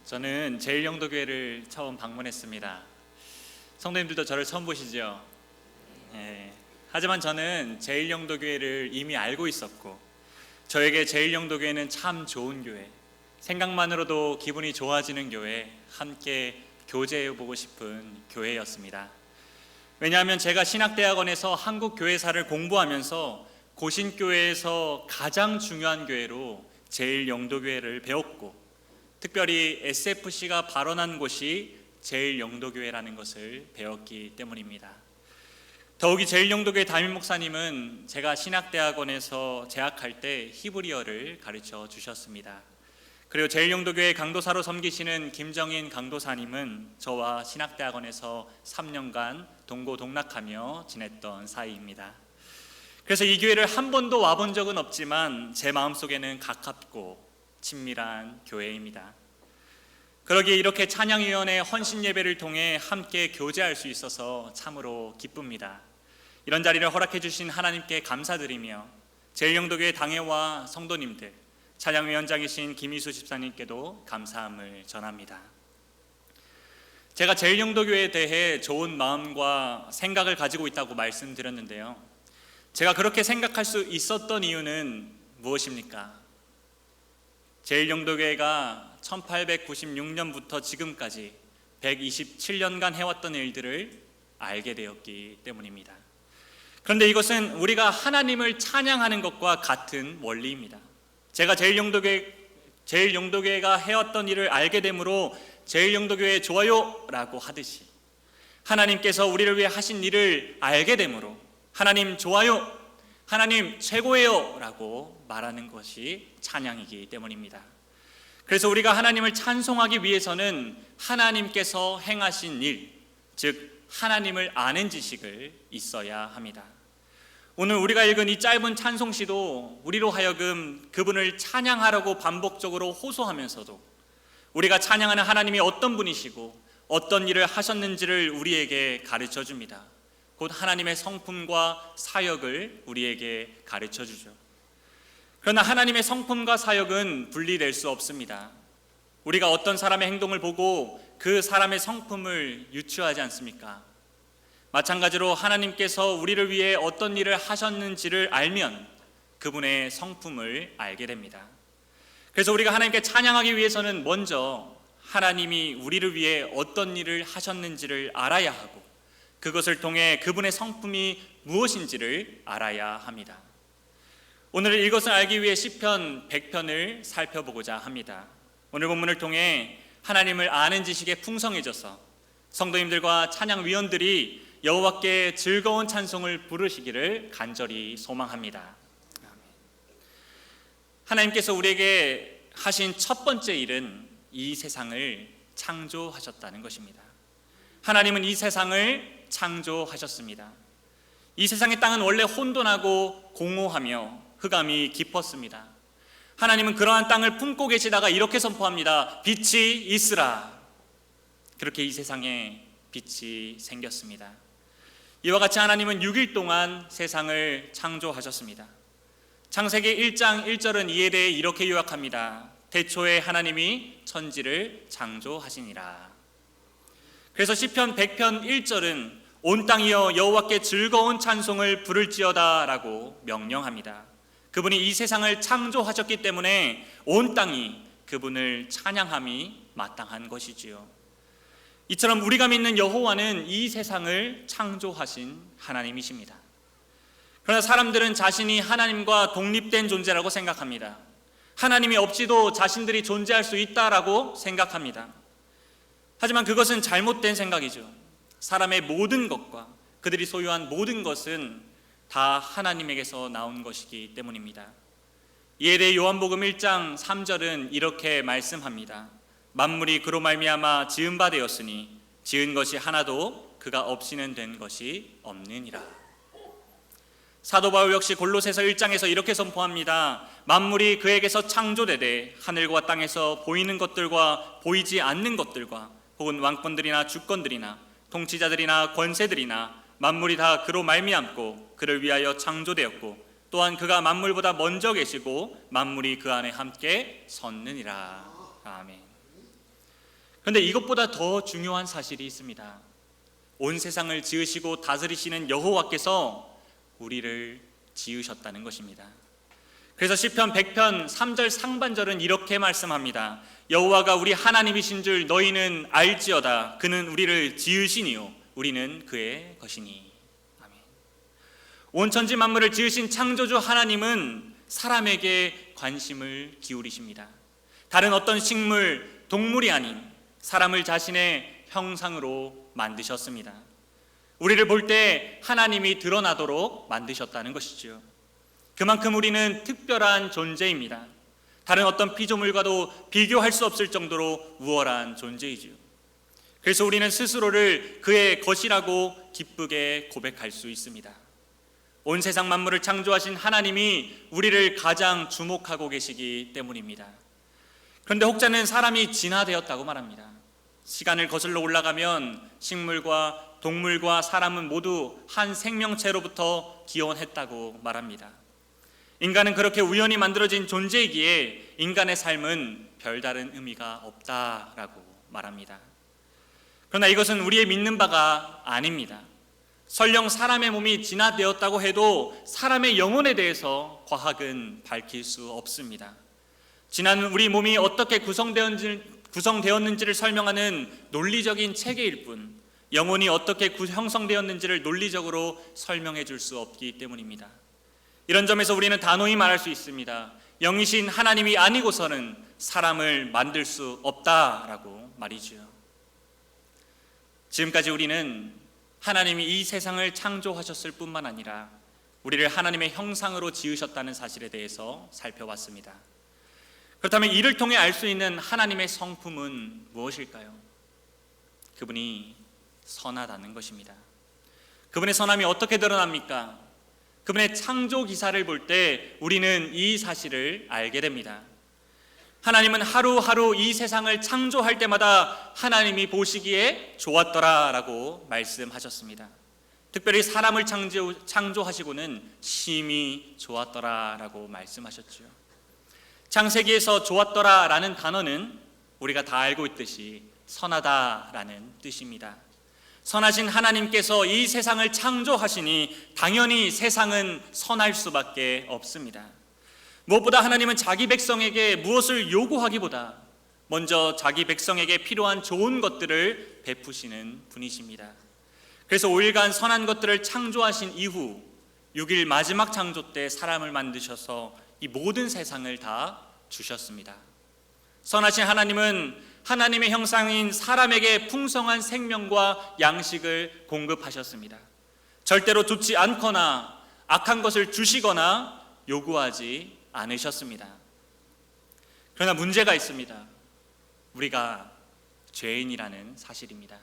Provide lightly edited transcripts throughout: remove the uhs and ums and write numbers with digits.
저는 제일영도교회를 처음 방문했습니다. 성도님들도 저를 처음 보시죠? 네. 하지만 저는 제일영도교회를 이미 알고 있었고, 저에게 제일영도교회는 참 좋은 교회, 생각만으로도 기분이 좋아지는 교회, 함께 교제해보고 싶은 교회였습니다. 왜냐하면 제가 신학대학원에서 한국교회사를 공부하면서 고신교회에서 가장 중요한 교회로 제일영도교회를 배웠고, 특별히 SFC가 발원한 곳이 제일영도교회라는 것을 배웠기 때문입니다. 더욱이 제일영도교회 담임 목사님은 제가 신학대학원에서 재학할 때 히브리어를 가르쳐 주셨습니다. 그리고 제일영도교회 강도사로 섬기시는 김정인 강도사님은 저와 신학대학원에서 3년간 동고동락하며 지냈던 사이입니다. 그래서 이 교회를 한 번도 와본 적은 없지만 제 마음속에는 가깝고 친밀한 교회입니다. 그러기에 이렇게 찬양위원회 헌신 예배를 통해 함께 교제할 수 있어서 참으로 기쁩니다. 이런 자리를 허락해 주신 하나님께 감사드리며 제일영도교회 당회와 성도님들, 찬양위원장이신 김희수 집사님께도 감사함을 전합니다. 제가 제일영도교회에 대해 좋은 마음과 생각을 가지고 있다고 말씀드렸는데요, 제가 그렇게 생각할 수 있었던 이유는 무엇입니까? 제일영도교회가 1896년부터 지금까지 127년간 해왔던 일들을 알게 되었기 때문입니다. 그런데 이것은 우리가 하나님을 찬양하는 것과 같은 원리입니다. 제가 제일영도교회가 해왔던 일을 알게 되므로 제일영도교회 좋아요 라고 하듯이, 하나님께서 우리를 위해 하신 일을 알게 되므로 하나님 좋아요, 하나님 최고예요 라고 말하는 것이 찬양이기 때문입니다. 그래서 우리가 하나님을 찬송하기 위해서는 하나님께서 행하신 일, 즉 하나님을 아는 지식을 있어야 합니다. 오늘 우리가 읽은 이 짧은 찬송시도 우리로 하여금 그분을 찬양하라고 반복적으로 호소하면서도 우리가 찬양하는 하나님이 어떤 분이시고 어떤 일을 하셨는지를 우리에게 가르쳐 줍니다. 곧 하나님의 성품과 사역을 우리에게 가르쳐 주죠. 그러나 하나님의 성품과 사역은 분리될 수 없습니다. 우리가 어떤 사람의 행동을 보고 그 사람의 성품을 유추하지 않습니까? 마찬가지로 하나님께서 우리를 위해 어떤 일을 하셨는지를 알면 그분의 성품을 알게 됩니다. 그래서 우리가 하나님께 찬양하기 위해서는 먼저 하나님이 우리를 위해 어떤 일을 하셨는지를 알아야 하고, 그것을 통해 그분의 성품이 무엇인지를 알아야 합니다. 오늘 이것을 알기 위해 시편 100편을 살펴보고자 합니다. 오늘 본문을 통해 하나님을 아는 지식에 풍성해져서 성도님들과 찬양위원들이 여호와께 즐거운 찬송을 부르시기를 간절히 소망합니다. 하나님께서 우리에게 하신 첫 번째 일은 이 세상을 창조하셨다는 것입니다. 하나님은 이 세상을 창조하셨습니다. 이 세상의 땅은 원래 혼돈하고 공허하며 흑암이 깊었습니다. 하나님은 그러한 땅을 품고 계시다가 이렇게 선포합니다. 빛이 있으라. 그렇게 이 세상에 빛이 생겼습니다. 이와 같이 하나님은 6일 동안 세상을 창조하셨습니다. 창세기 1장 1절은 이에 대해 이렇게 요약합니다. 태초에 하나님이 천지를 창조하시니라. 그래서 시편 100편 1절은 온 땅이여 여호와께 즐거운 찬송을 부를지어다 라고 명령합니다. 그분이 이 세상을 창조하셨기 때문에 온 땅이 그분을 찬양함이 마땅한 것이지요. 이처럼 우리가 믿는 여호와는 이 세상을 창조하신 하나님이십니다. 그러나 사람들은 자신이 하나님과 독립된 존재라고 생각합니다. 하나님이 없이도 자신들이 존재할 수 있다라고 생각합니다. 하지만 그것은 잘못된 생각이죠. 사람의 모든 것과 그들이 소유한 모든 것은 다 하나님에게서 나온 것이기 때문입니다. 이에 대해 요한복음 1장 3절은 이렇게 말씀합니다. 만물이 그로 말미암아 지은 바 되었으니 지은 것이 하나도 그가 없이는 된 것이 없느니라. 사도 바울 역시 골로새서 1장에서 이렇게 선포합니다. 만물이 그에게서 창조되되 하늘과 땅에서 보이는 것들과 보이지 않는 것들과 혹은 왕권들이나 주권들이나 통치자들이나 권세들이나 만물이 다 그로 말미암고 그를 위하여 창조되었고 또한 그가 만물보다 먼저 계시고 만물이 그 안에 함께 섰느니라. 아멘. 그런데 이것보다 더 중요한 사실이 있습니다. 온 세상을 지으시고 다스리시는 여호와께서 우리를 지으셨다는 것입니다. 그래서 시편 100편 3절 상반절은 이렇게 말씀합니다. 여호와가 우리 하나님이신 줄 너희는 알지어다. 그는 우리를 지으시니요 우리는 그의 것이니. 아멘. 온 천지 만물을 지으신 창조주 하나님은 사람에게 관심을 기울이십니다. 다른 어떤 식물, 동물이 아닌 사람을 자신의 형상으로 만드셨습니다. 우리를 볼 때 하나님이 드러나도록 만드셨다는 것이죠. 그만큼 우리는 특별한 존재입니다. 다른 어떤 피조물과도 비교할 수 없을 정도로 우월한 존재이죠. 그래서 우리는 스스로를 그의 것이라고 기쁘게 고백할 수 있습니다. 온 세상 만물을 창조하신 하나님이 우리를 가장 주목하고 계시기 때문입니다. 그런데 혹자는 사람이 진화되었다고 말합니다. 시간을 거슬러 올라가면 식물과 동물과 사람은 모두 한 생명체로부터 기원했다고 말합니다. 인간은 그렇게 우연히 만들어진 존재이기에 인간의 삶은 별다른 의미가 없다라고 말합니다. 그러나 이것은 우리의 믿는 바가 아닙니다. 설령 사람의 몸이 진화되었다고 해도 사람의 영혼에 대해서 과학은 밝힐 수 없습니다. 진화는 우리 몸이 어떻게 구성되었는지를 설명하는 논리적인 체계일 뿐 영혼이 어떻게 형성되었는지를 논리적으로 설명해 줄 수 없기 때문입니다. 이런 점에서 우리는 단호히 말할 수 있습니다. 영이신 하나님이 아니고서는 사람을 만들 수 없다라고 말이죠. 지금까지 우리는 하나님이 이 세상을 창조하셨을 뿐만 아니라 우리를 하나님의 형상으로 지으셨다는 사실에 대해서 살펴봤습니다. 그렇다면 이를 통해 알 수 있는 하나님의 성품은 무엇일까요? 그분이 선하다는 것입니다. 그분의 선함이 어떻게 드러납니까? 그분의 창조 기사를 볼 때 우리는 이 사실을 알게 됩니다. 하나님은 하루하루 이 세상을 창조할 때마다 하나님이 보시기에 좋았더라라고 말씀하셨습니다. 특별히 사람을 창조하시고는 심히 좋았더라라고 말씀하셨죠. 창세기에서 좋았더라라는 단어는 우리가 다 알고 있듯이 선하다라는 뜻입니다. 선하신 하나님께서 이 세상을 창조하시니 당연히 세상은 선할 수밖에 없습니다. 무엇보다 하나님은 자기 백성에게 무엇을 요구하기보다 먼저 자기 백성에게 필요한 좋은 것들을 베푸시는 분이십니다. 그래서 5일간 선한 것들을 창조하신 이후 6일 마지막 창조 때 사람을 만드셔서 이 모든 세상을 다 주셨습니다. 선하신 하나님은 하나님의 형상인 사람에게 풍성한 생명과 양식을 공급하셨습니다. 절대로 좋지 않거나 악한 것을 주시거나 요구하지 않으셨습니다. 그러나 문제가 있습니다. 우리가 죄인이라는 사실입니다.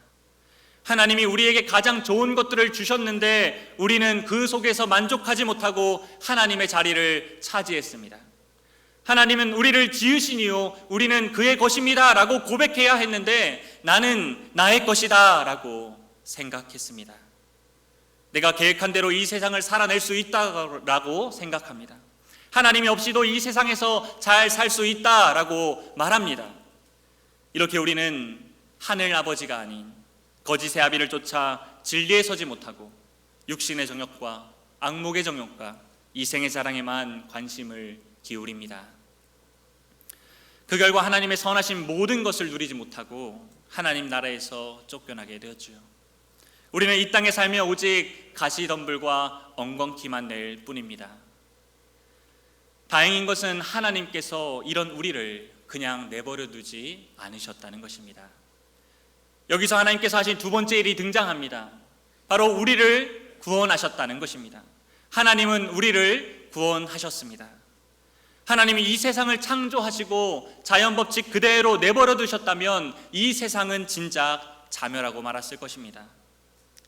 하나님이 우리에게 가장 좋은 것들을 주셨는데 우리는 그 속에서 만족하지 못하고 하나님의 자리를 차지했습니다. 하나님은 우리를 지으시니요 우리는 그의 것입니다 라고 고백해야 했는데 나는 나의 것이다 라고 생각했습니다. 내가 계획한 대로 이 세상을 살아낼 수 있다라고 생각합니다. 하나님이 없이도 이 세상에서 잘 살 수 있다라고 말합니다. 이렇게 우리는 하늘 아버지가 아닌 거짓의 아비를 쫓아 진리에 서지 못하고 육신의 정욕과 악목의 정욕과 이생의 자랑에만 관심을 기울입니다. 그 결과 하나님의 선하신 모든 것을 누리지 못하고 하나님 나라에서 쫓겨나게 되었죠. 우리는 이 땅에 살며 오직 가시덤불과 엉겅퀴만 낼 뿐입니다. 다행인 것은 하나님께서 이런 우리를 그냥 내버려 두지 않으셨다는 것입니다. 여기서 하나님께서 하신 두 번째 일이 등장합니다. 바로 우리를 구원하셨다는 것입니다. 하나님은 우리를 구원하셨습니다. 하나님이 이 세상을 창조하시고 자연법칙 그대로 내버려 두셨다면 이 세상은 진작 자멸하고 말았을 것입니다.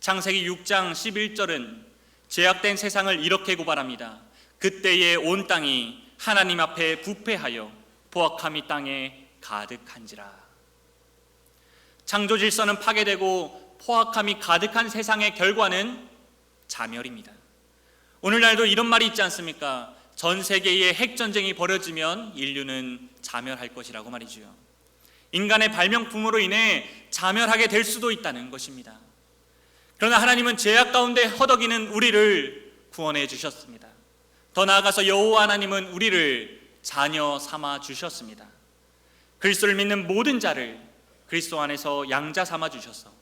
창세기 6장 11절은 죄악된 세상을 이렇게 고발합니다. 그때에 온 땅이 하나님 앞에 부패하여 포악함이 땅에 가득한지라. 창조 질서는 파괴되고 포악함이 가득한 세상의 결과는 자멸입니다. 오늘날도 이런 말이 있지 않습니까? 전 세계에 핵전쟁이 벌어지면 인류는 자멸할 것이라고 말이죠. 인간의 발명품으로 인해 자멸하게 될 수도 있다는 것입니다. 그러나 하나님은 죄악 가운데 허덕이는 우리를 구원해 주셨습니다. 더 나아가서 여호와 하나님은 우리를 자녀 삼아 주셨습니다. 그리스도를 믿는 모든 자를 그리스도 안에서 양자 삼아 주셔서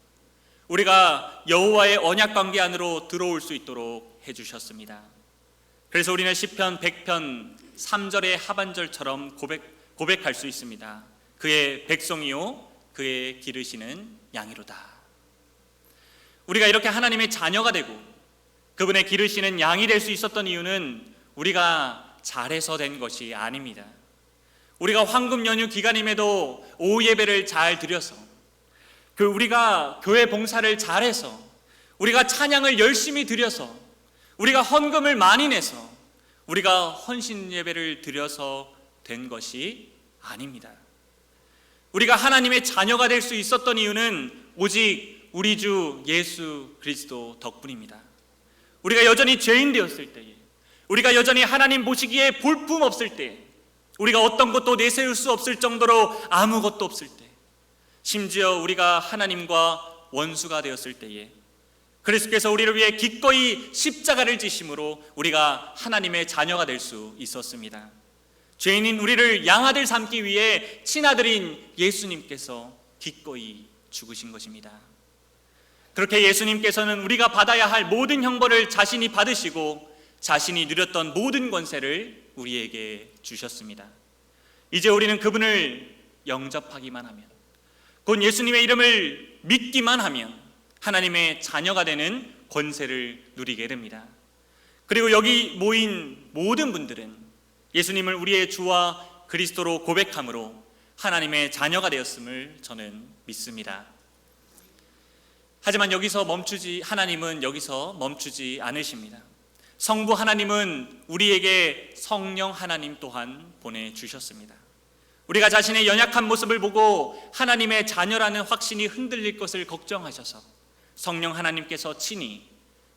우리가 여호와의 언약 관계 안으로 들어올 수 있도록 해 주셨습니다. 그래서 우리는 시편 100편 3절의 하반절처럼 고백할 수 있습니다. 그의 백성이요 그의 기르시는 양이로다. 우리가 이렇게 하나님의 자녀가 되고 그분의 기르시는 양이 될 수 있었던 이유는 우리가 잘해서 된 것이 아닙니다. 우리가 황금 연휴 기간임에도 오후 예배를 잘 드려서 우리가 교회 봉사를 잘해서 우리가 찬양을 열심히 드려서 우리가 헌금을 많이 내서 우리가 헌신 예배를 드려서 된 것이 아닙니다. 우리가 하나님의 자녀가 될 수 있었던 이유는 오직 우리 주 예수 그리스도 덕분입니다. 우리가 여전히 죄인 되었을 때에, 우리가 여전히 하나님 보시기에 볼품 없을 때, 우리가 어떤 것도 내세울 수 없을 정도로 아무것도 없을 때, 심지어 우리가 하나님과 원수가 되었을 때에 그리스도께서 우리를 위해 기꺼이 십자가를 지심으로 우리가 하나님의 자녀가 될 수 있었습니다. 죄인인 우리를 양아들 삼기 위해 친아들인 예수님께서 기꺼이 죽으신 것입니다. 그렇게 예수님께서는 우리가 받아야 할 모든 형벌을 자신이 받으시고 자신이 누렸던 모든 권세를 우리에게 주셨습니다. 이제 우리는 그분을 영접하기만 하면, 곧 예수님의 이름을 믿기만 하면 하나님의 자녀가 되는 권세를 누리게 됩니다. 그리고 여기 모인 모든 분들은 예수님을 우리의 주와 그리스도로 고백함으로 하나님의 자녀가 되었음을 저는 믿습니다. 하지만 하나님은 여기서 멈추지 않으십니다. 성부 하나님은 우리에게 성령 하나님 또한 보내주셨습니다. 우리가 자신의 연약한 모습을 보고 하나님의 자녀라는 확신이 흔들릴 것을 걱정하셔서 성령 하나님께서 친히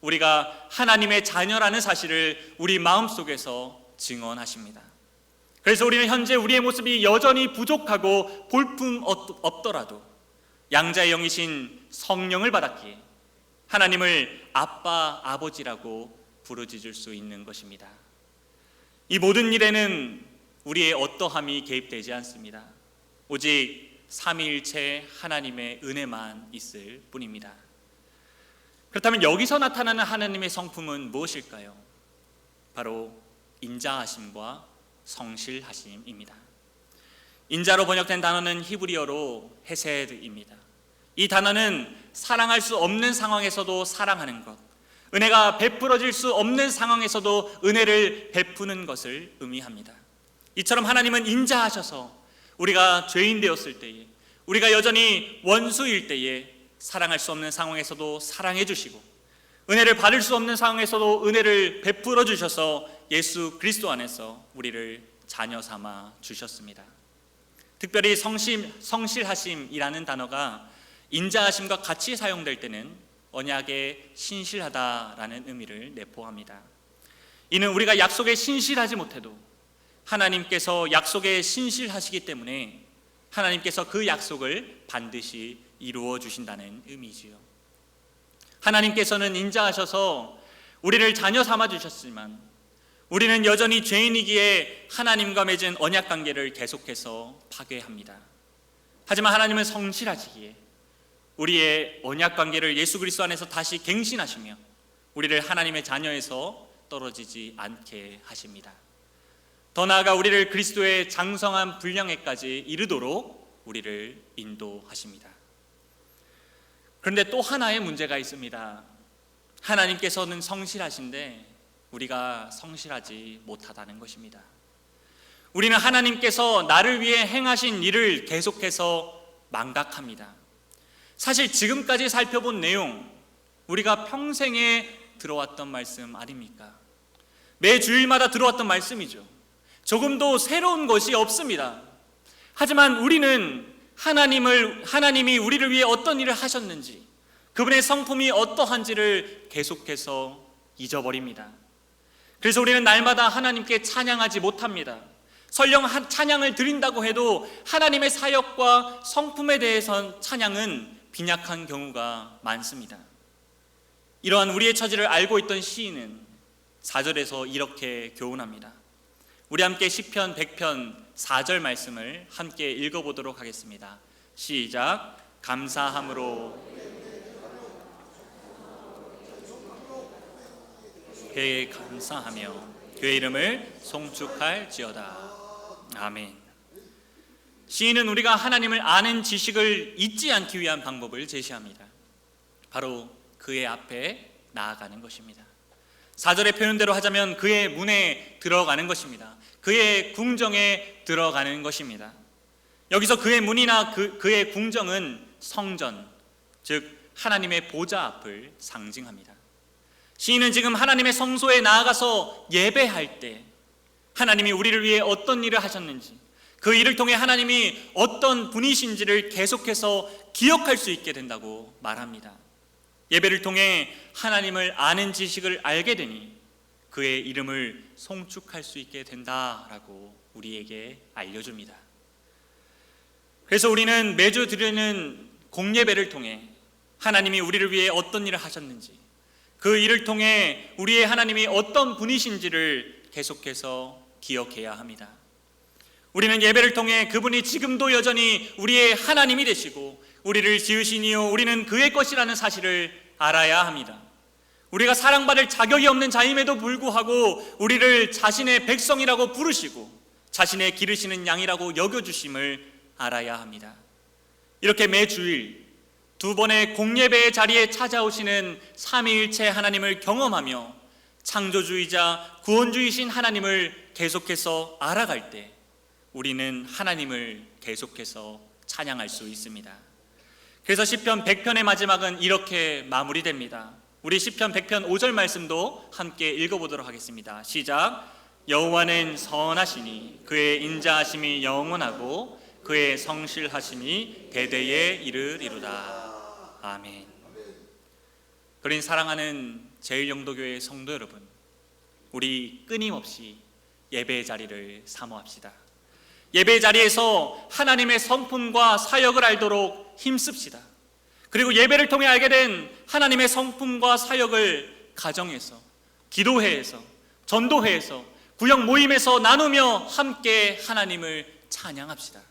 우리가 하나님의 자녀라는 사실을 우리 마음속에서 증언하십니다. 그래서 우리는 현재 우리의 모습이 여전히 부족하고 볼품 없더라도 양자의 영이신 성령을 받았기에 하나님을 아빠, 아버지라고 부르짖을 수 있는 것입니다. 이 모든 일에는 우리의 어떠함이 개입되지 않습니다. 오직 삼위일체 하나님의 은혜만 있을 뿐입니다. 그렇다면 여기서 나타나는 하나님의 성품은 무엇일까요? 바로 인자하심과 성실하심입니다. 인자로 번역된 단어는 히브리어로 헤세드입니다. 이 단어는 사랑할 수 없는 상황에서도 사랑하는 것, 은혜가 베풀어질 수 없는 상황에서도 은혜를 베푸는 것을 의미합니다. 이처럼 하나님은 인자하셔서 우리가 죄인 되었을 때에, 우리가 여전히 원수일 때에 사랑할 수 없는 상황에서도 사랑해 주시고 은혜를 받을 수 없는 상황에서도 은혜를 베풀어 주셔서 예수 그리스도 안에서 우리를 자녀 삼아 주셨습니다. 특별히 성실하심이라는 단어가 인자하심과 같이 사용될 때는 언약에 신실하다라는 의미를 내포합니다. 이는 우리가 약속에 신실하지 못해도 하나님께서 약속에 신실하시기 때문에 하나님께서 그 약속을 반드시 이루어 주신다는 의미지요. 하나님께서는 인자하셔서 우리를 자녀 삼아 주셨지만 우리는 여전히 죄인이기에 하나님과 맺은 언약 관계를 계속해서 파괴합니다. 하지만 하나님은 성실하시기에 우리의 언약 관계를 예수 그리스도 안에서 다시 갱신하시며 우리를 하나님의 자녀에서 떨어지지 않게 하십니다. 더 나아가 우리를 그리스도의 장성한 분량에까지 이르도록 우리를 인도하십니다. 그런데 또 하나의 문제가 있습니다. 하나님께서는 성실하신데 우리가 성실하지 못하다는 것입니다. 우리는 하나님께서 나를 위해 행하신 일을 계속해서 망각합니다. 사실 지금까지 살펴본 내용, 우리가 평생에 들어왔던 말씀 아닙니까? 매 주일마다 들어왔던 말씀이죠. 조금도 새로운 것이 없습니다. 하지만 우리는 하나님이 우리를 위해 어떤 일을 하셨는지, 그분의 성품이 어떠한지를 계속해서 잊어버립니다. 그래서 우리는 날마다 하나님께 찬양하지 못합니다. 설령 찬양을 드린다고 해도 하나님의 사역과 성품에 대해선 찬양은 빈약한 경우가 많습니다. 이러한 우리의 처지를 알고 있던 시인은 4절에서 이렇게 교훈합니다. 우리 함께 시편 100편 4절 말씀을 함께 읽어보도록 하겠습니다. 시작. 감사함으로 그에게 감사하며 그의 이름을 송축할지어다. 아멘. 시인은 우리가 하나님을 아는 지식을 잊지 않기 위한 방법을 제시합니다. 바로 그의 앞에 나아가는 것입니다. 4절의 표현대로 하자면 그의 문에 들어가는 것입니다. 그의 궁정에 들어가는 것입니다. 여기서 그의 문이나 그의 궁정은 성전, 즉 하나님의 보좌 앞을 상징합니다. 시인은 지금 하나님의 성소에 나아가서 예배할 때 하나님이 우리를 위해 어떤 일을 하셨는지, 그 일을 통해 하나님이 어떤 분이신지를 계속해서 기억할 수 있게 된다고 말합니다. 예배를 통해 하나님을 아는 지식을 알게 되니 그의 이름을 송축할 수 있게 된다라고 우리에게 알려줍니다. 그래서 우리는 매주 드리는 공예배를 통해 하나님이 우리를 위해 어떤 일을 하셨는지, 그 일을 통해 우리의 하나님이 어떤 분이신지를 계속해서 기억해야 합니다. 우리는 예배를 통해 그분이 지금도 여전히 우리의 하나님이 되시고 우리를 지으시니요 우리는 그의 것이라는 사실을 알아야 합니다. 우리가 사랑받을 자격이 없는 자임에도 불구하고 우리를 자신의 백성이라고 부르시고 자신의 기르시는 양이라고 여겨주심을 알아야 합니다. 이렇게 매주일 2번의 공예배의 자리에 찾아오시는 삼위일체 하나님을 경험하며 창조주이자 구원주이신 하나님을 계속해서 알아갈 때 우리는 하나님을 계속해서 찬양할 수 있습니다. 그래서 시편 100편의 마지막은 이렇게 마무리됩니다. 우리 시편 100편 5절 말씀도 함께 읽어보도록 하겠습니다. 시작. 여호와는 선하시니 그의 인자하심이 영원하고 그의 성실하심이 대대에 이르리로다. 아멘. 그러니 사랑하는 제일영도교회 성도 여러분, 우리 끊임없이 예배의 자리를 사모합시다. 예배의 자리에서 하나님의 성품과 사역을 알도록 힘씁시다. 그리고 예배를 통해 알게 된 하나님의 성품과 사역을 가정에서, 기도회에서, 전도회에서, 구역 모임에서 나누며 함께 하나님을 찬양합시다.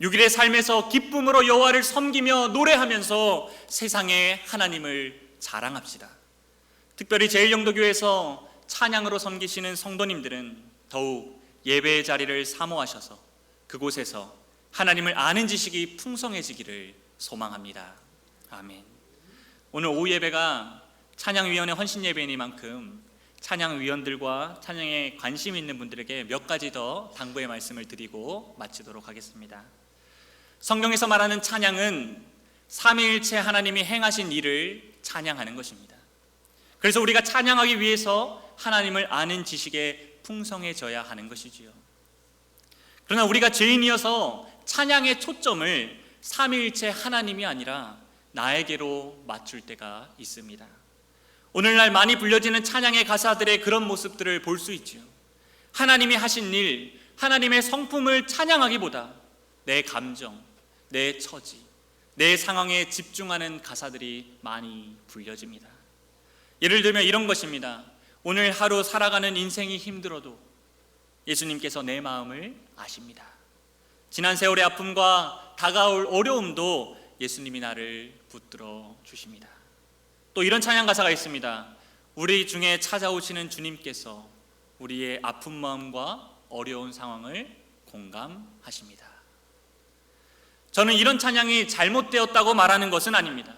6일의 삶에서 기쁨으로 여호와를 섬기며 노래하면서 세상에 하나님을 자랑합시다. 특별히 제일영도교회에서 찬양으로 섬기시는 성도님들은 더욱 예배의 자리를 사모하셔서 그곳에서 하나님을 아는 지식이 풍성해지기를 소망합니다. 아멘. 오늘 오후 예배가 찬양위원회 헌신예배이니만큼 찬양위원들과 찬양에 관심 있는 분들에게 몇 가지 더 당부의 말씀을 드리고 마치도록 하겠습니다. 성경에서 말하는 찬양은 삼위일체 하나님이 행하신 일을 찬양하는 것입니다. 그래서 우리가 찬양하기 위해서 하나님을 아는 지식에 풍성해져야 하는 것이지요. 그러나 우리가 죄인이어서 찬양의 초점을 삼위일체 하나님이 아니라 나에게로 맞출 때가 있습니다. 오늘날 많이 불려지는 찬양의 가사들의 그런 모습들을 볼 수 있지요. 하나님이 하신 일, 하나님의 성품을 찬양하기보다 내 감정, 내 처지, 내 상황에 집중하는 가사들이 많이 불려집니다. 예를 들면 이런 것입니다. 오늘 하루 살아가는 인생이 힘들어도 예수님께서 내 마음을 아십니다. 지난 세월의 아픔과 다가올 어려움도 예수님이 나를 붙들어 주십니다. 또 이런 찬양 가사가 있습니다. 우리 중에 찾아오시는 주님께서 우리의 아픈 마음과 어려운 상황을 공감하십니다. 저는 이런 찬양이 잘못되었다고 말하는 것은 아닙니다.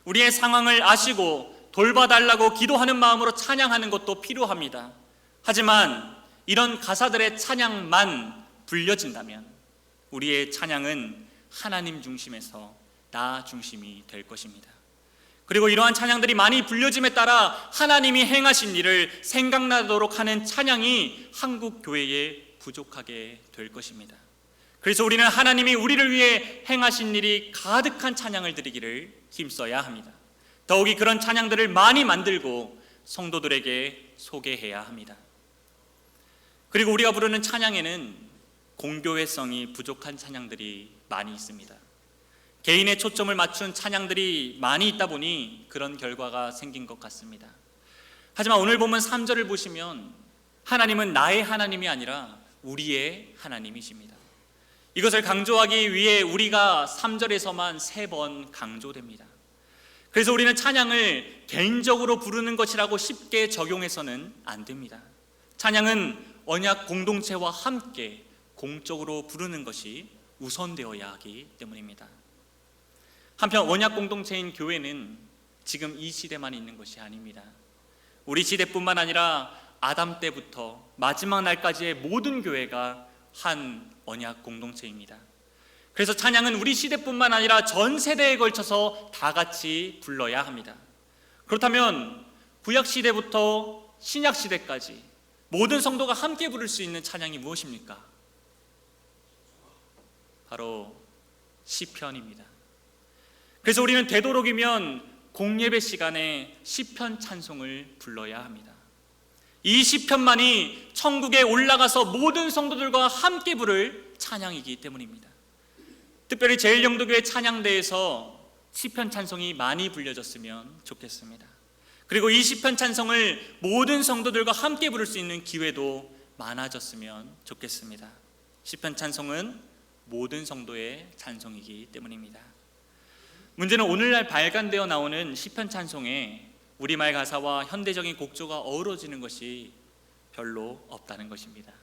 우리의 상황을 아시고 돌봐달라고 기도하는 마음으로 찬양하는 것도 필요합니다. 하지만 이런 가사들의 찬양만 불려진다면 우리의 찬양은 하나님 중심에서 나 중심이 될 것입니다. 그리고 이러한 찬양들이 많이 불려짐에 따라 하나님이 행하신 일을 생각나도록 하는 찬양이 한국 교회에 부족하게 될 것입니다. 그래서 우리는 하나님이 우리를 위해 행하신 일이 가득한 찬양을 드리기를 힘써야 합니다. 더욱이 그런 찬양들을 많이 만들고 성도들에게 소개해야 합니다. 그리고 우리가 부르는 찬양에는 공교회성이 부족한 찬양들이 많이 있습니다. 개인의 초점을 맞춘 찬양들이 많이 있다 보니 그런 결과가 생긴 것 같습니다. 하지만 오늘 본문 3절을 보시면 하나님은 나의 하나님이 아니라 우리의 하나님이십니다. 이것을 강조하기 위해 우리가 3절에서만 3번 강조됩니다. 그래서 우리는 찬양을 개인적으로 부르는 것이라고 쉽게 적용해서는 안 됩니다. 찬양은 언약 공동체와 함께 공적으로 부르는 것이 우선되어야 하기 때문입니다. 한편 언약 공동체인 교회는 지금 이 시대만 있는 것이 아닙니다. 우리 시대뿐만 아니라 아담 때부터 마지막 날까지의 모든 교회가 한 언약 공동체입니다. 그래서 찬양은 우리 시대뿐만 아니라 전 세대에 걸쳐서 다 같이 불러야 합니다. 그렇다면 구약 시대부터 신약 시대까지 모든 성도가 함께 부를 수 있는 찬양이 무엇입니까? 바로 시편입니다. 그래서 우리는 되도록이면 공예배 시간에 시편 찬송을 불러야 합니다. 이 시편만이 천국에 올라가서 모든 성도들과 함께 부를 찬양이기 때문입니다. 특별히 제일영도교회 찬양대에서 시편 찬송이 많이 불려졌으면 좋겠습니다. 그리고 이 시편 찬송을 모든 성도들과 함께 부를 수 있는 기회도 많아졌으면 좋겠습니다. 시편 찬송은 모든 성도의 찬송이기 때문입니다. 문제는 오늘날 발간되어 나오는 시편 찬송에 우리말 가사와 현대적인 곡조가 어우러지는 것이 별로 없다는 것입니다.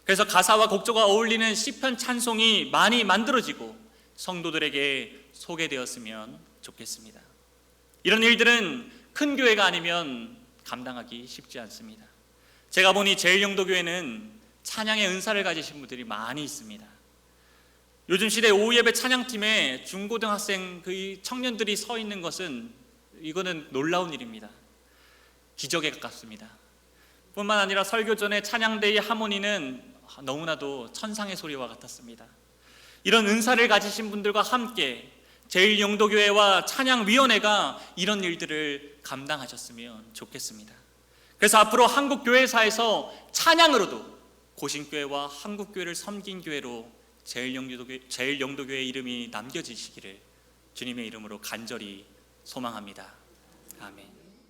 그래서 가사와 곡조가 어울리는 시편 찬송이 많이 만들어지고 성도들에게 소개되었으면 좋겠습니다. 이런 일들은 큰 교회가 아니면 감당하기 쉽지 않습니다. 제가 보니 제일영도교회는 찬양의 은사를 가지신 분들이 많이 있습니다. 요즘 시대 오후 예배 찬양팀에 중고등학생 그 청년들이 서 있는 것은 이거는 놀라운 일입니다. 기적에 가깝습니다. 뿐만 아니라 설교 전에 찬양대의 하모니는 너무나도 천상의 소리와 같았습니다. 이런 은사를 가지신 분들과 함께 제일영도교회와 찬양위원회가 이런 일들을 감당하셨으면 좋겠습니다. 그래서 앞으로 한국교회사에서 찬양으로도 고신교회와 한국교회를 섬긴 교회로 제일영도교회 이름이 남겨지시기를 주님의 이름으로 간절히 소망합니다. 아멘.